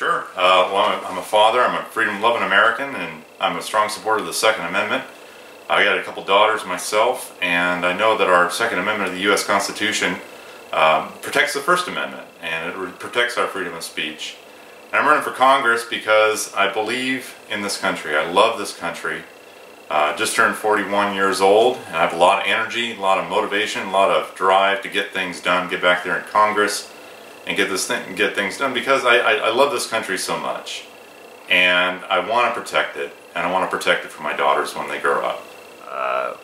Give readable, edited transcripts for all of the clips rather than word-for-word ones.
Sure. Well, I'm a father, I'm a freedom-loving American, and I'm a strong supporter of the Second Amendment. I got a couple daughters myself, and I know that our Second Amendment of the U.S. Constitution protects the First Amendment, and it protects our freedom of speech. And I'm running for Congress because I believe in this country. I love this country. Just turned 41 years old, and I have a lot of energy, a lot of motivation, a lot of drive to get things done, get back there in Congress, and get things done because I love this country so much, and I want to protect it, and I want to protect it for my daughters when they grow up.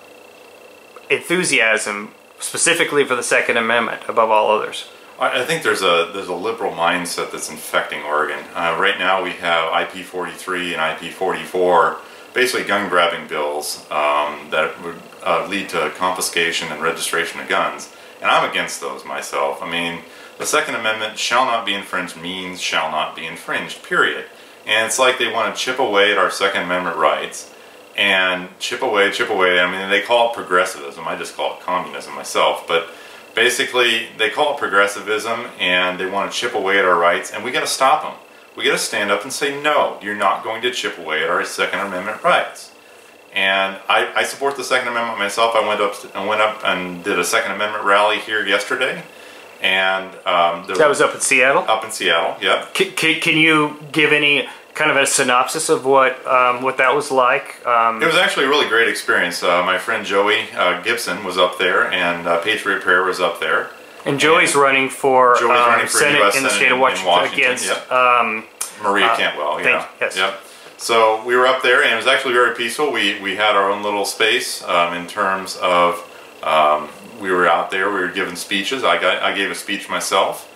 Enthusiasm specifically for the Second Amendment above all others. I think there's a liberal mindset that's infecting Oregon. Right now we have IP 43 and IP 44, basically gun-grabbing bills that would lead to confiscation and registration of guns, and I'm against those myself. I mean, the Second Amendment shall not be infringed means shall not be infringed, period. And it's like they want to chip away at our Second Amendment rights, and chip away. I mean, they call it progressivism. I just call it communism myself. But basically, they call it progressivism, and they want to chip away at our rights, and we got to stop them. We got to stand up and say, no, you're not going to chip away at our Second Amendment rights. And I support the Second Amendment myself. I went up and did a Second Amendment rally here yesterday. And that was up in Seattle? Up in Seattle, yep. Can you give any kind of a synopsis of what that was like? It was actually a really great experience. My friend Joey Gibson was up there, and Patriot Prayer was up there. And Joey's running for Senate in the state of Washington against yep. Maria Cantwell. Yeah. Yes. Yep. So we were up there, and it was actually very peaceful. We had our own little space in terms of we were out there. We were giving speeches. I gave a speech myself,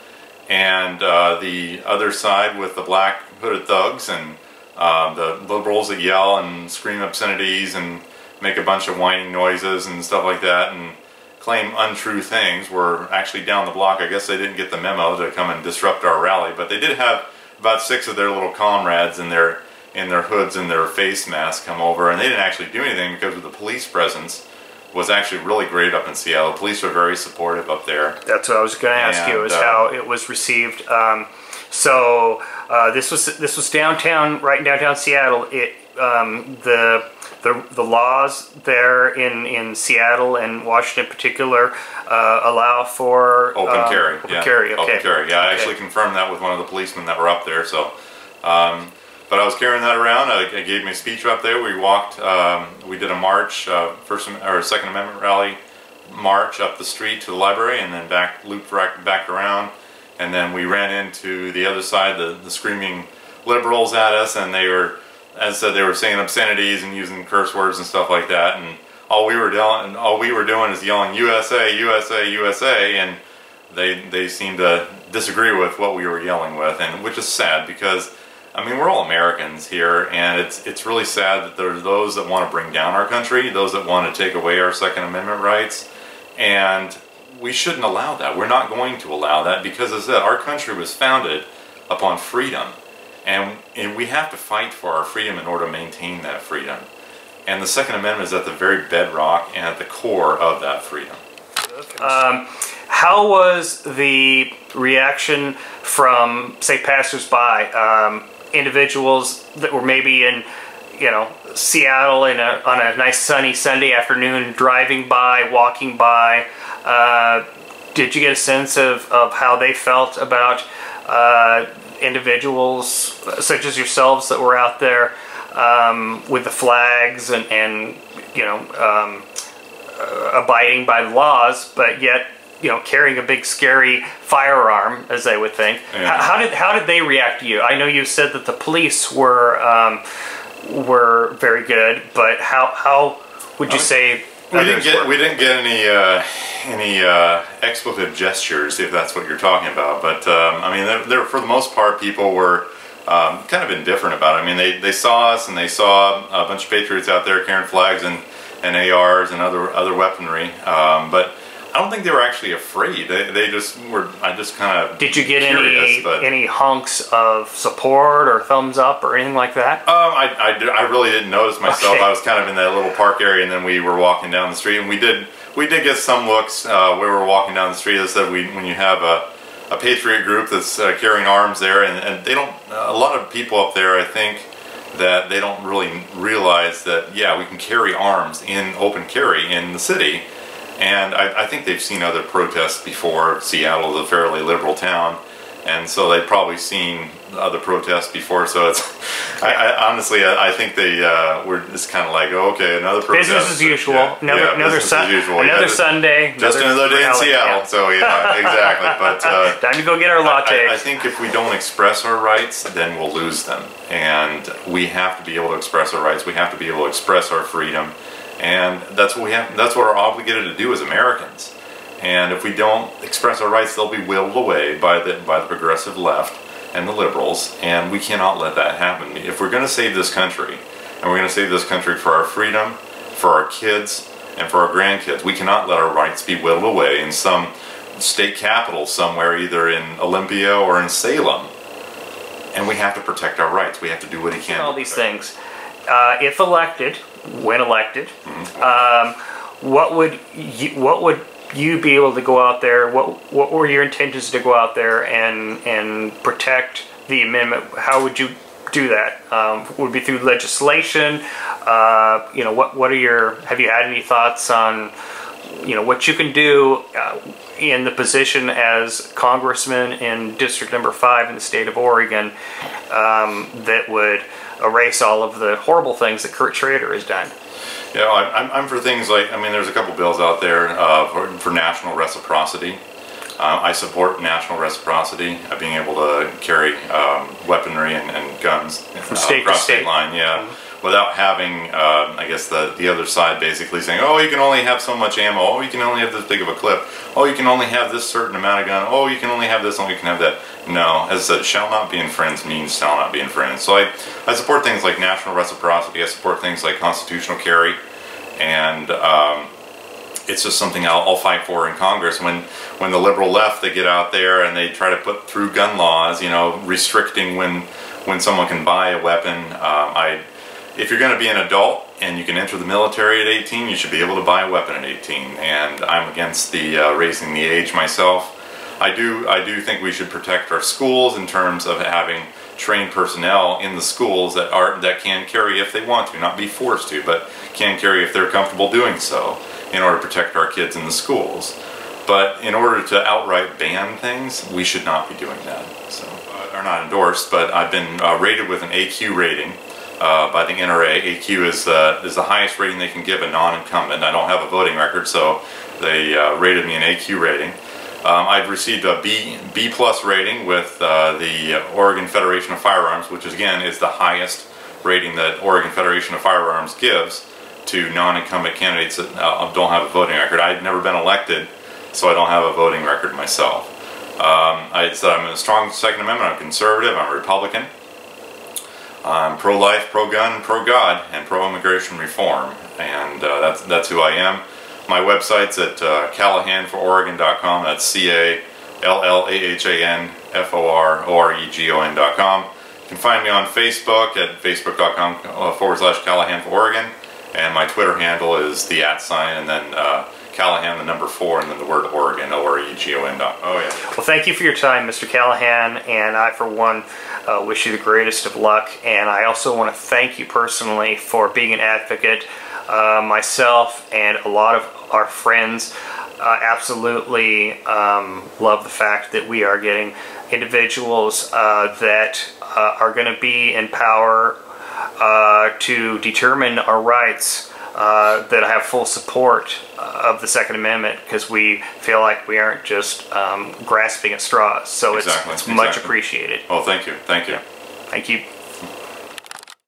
and the other side with the black hooded thugs and the liberals that yell and scream obscenities and make a bunch of whining noises and stuff like that and claim untrue things were actually down the block. I guess they didn't get the memo to come and disrupt our rally, but they did have about 6 of their little comrades in their hoods and their face masks come over, and they didn't actually do anything because of the police presence was actually really great up in Seattle. The police were very supportive up there. That's what I was going to ask you, is how it was received. This was downtown, right in downtown Seattle. The laws there in Seattle and Washington in particular allow for open carry. Open carry. Okay. Open carry. Yeah, I actually confirmed that with one of the policemen that were up there. So. But I was carrying that around. I gave my speech up there. We walked, we did a march, Second Amendment rally march up the street to the library, and then looped back around, and then we ran into the other side, the screaming liberals at us, and they were, as I said, they were saying obscenities and using curse words and stuff like that, and all we were doing is yelling USA, USA, USA, and they seemed to disagree with what we were yelling with, and which is sad because, I mean, we're all Americans here, and it's really sad that there are those that want to bring down our country, those that want to take away our Second Amendment rights, and we shouldn't allow that. We're not going to allow that because, as I said, our country was founded upon freedom, and we have to fight for our freedom in order to maintain that freedom. And the Second Amendment is at the very bedrock and at the core of that freedom. How was the reaction from, say, passersby? Individuals that were maybe in, Seattle on a nice sunny Sunday afternoon, driving by, walking by. Did you get a sense of how they felt about individuals such as yourselves that were out there with the flags and abiding by the laws, but yet carrying a big scary firearm, as they would think? Yeah. How did they react to you? I know you said that the police were very good, but how would you say? We didn't get any expletive gestures, if that's what you're talking about. But I mean, there for the most part, people were kind of indifferent about it. I mean, they saw us, and they saw a bunch of patriots out there carrying flags and ARs and other weaponry, but I don't think they were actually afraid. They just were. I just kind of. Did you get any hunks of support or thumbs up or anything like that? I really didn't notice myself. Okay. I was kind of in that little park area, and then we were walking down the street, and we did get some looks where we were walking down the street. As I said, when you have a a patriot group that's carrying arms there, and they don't. A lot of people up there, I think, that they don't really realize that yeah, we can carry arms in open carry in the city, and I think they've seen other protests before. Seattle is a fairly liberal town, and so they've probably seen other protests before. So it's honestly, I think they were just kind of like, oh, okay, another protest. Business as usual. Another Sunday. Just another day in Seattle. Yeah. So yeah, exactly. But time to go get our lattes. I think if we don't express our rights, then we'll lose them. And we have to be able to express our rights. We have to be able to express our freedom, and that's what we have. That's what we're obligated to do as Americans. And if we don't express our rights, they'll be willed away by the progressive left and the liberals, and we cannot let that happen. If we're going to save this country, and we're going to save this country for our freedom, for our kids, and for our grandkids, we cannot let our rights be whittled away in some state capital somewhere, either in Olympia or in Salem. And we have to protect our rights. We have to do what we can. All these things. If elected, when elected, what would you be able to go out there? What were your intentions to go out there and protect the amendment? How would you do that? Would it be through legislation? You know, what are your? Have you had any thoughts on, you know, what you can do in the position as congressman in District Number 5 in the state of Oregon that would erase all of the horrible things that Kurt Schrader has done? Yeah, I'm for things like, I mean, there's a couple bills out there for national reciprocity. I support national reciprocity, being able to carry weaponry and guns from state across to state state line, yeah, without having, I guess, the other side basically saying, oh, you can only have so much ammo, oh, you can only have this big of a clip, oh, you can only have this certain amount of gun, oh, you can only have this, oh, you can have that. No, as I said, shall not be infringed means shall not be infringed. So I support things like national reciprocity, I support things like constitutional carry, and it's just something I'll fight for in Congress. When the liberal left, they get out there and they try to put through gun laws, you know, restricting when someone can buy a weapon. If you're going to be an adult and you can enter the military at 18, you should be able to buy a weapon at 18. And I'm against the raising the age myself. I do think we should protect our schools in terms of having trained personnel in the schools that can carry if they want to, not be forced to, but can carry if they're comfortable doing so, in order to protect our kids in the schools. But in order to outright ban things, we should not be doing that. So, are not endorsed, but I've been rated with an AQ rating by the NRA. AQ is the highest rating they can give a non-incumbent. I don't have a voting record, so they rated me an AQ rating. I've received a B plus rating with the Oregon Federation of Firearms, which again is the highest rating that Oregon Federation of Firearms gives to non-incumbent candidates that don't have a voting record. I've never been elected, so I don't have a voting record myself. I said I'm a strong Second Amendment. I'm conservative. I'm a Republican. I'm pro-life, pro-gun, pro-God, and pro-immigration reform, and that's who I am. My website's at CallahanForOregon.com. That's CallahanForOregon.com. You can find me on Facebook at facebook.com/CallahanForOregon, and my Twitter handle is the @ and then Callahan, the number 4, and then the word Oregon, OREGON. Oh yeah. Well, thank you for your time, Mr. Callahan, and I, for one, wish you the greatest of luck. And I also want to thank you personally for being an advocate. Myself and a lot of our friends absolutely love the fact that we are getting individuals that are going to be in power to determine our rights, that have full support of the Second Amendment, because we feel like we aren't just grasping at straws. So exactly, it's much appreciated. Well, thank you. Thank you. Thank you.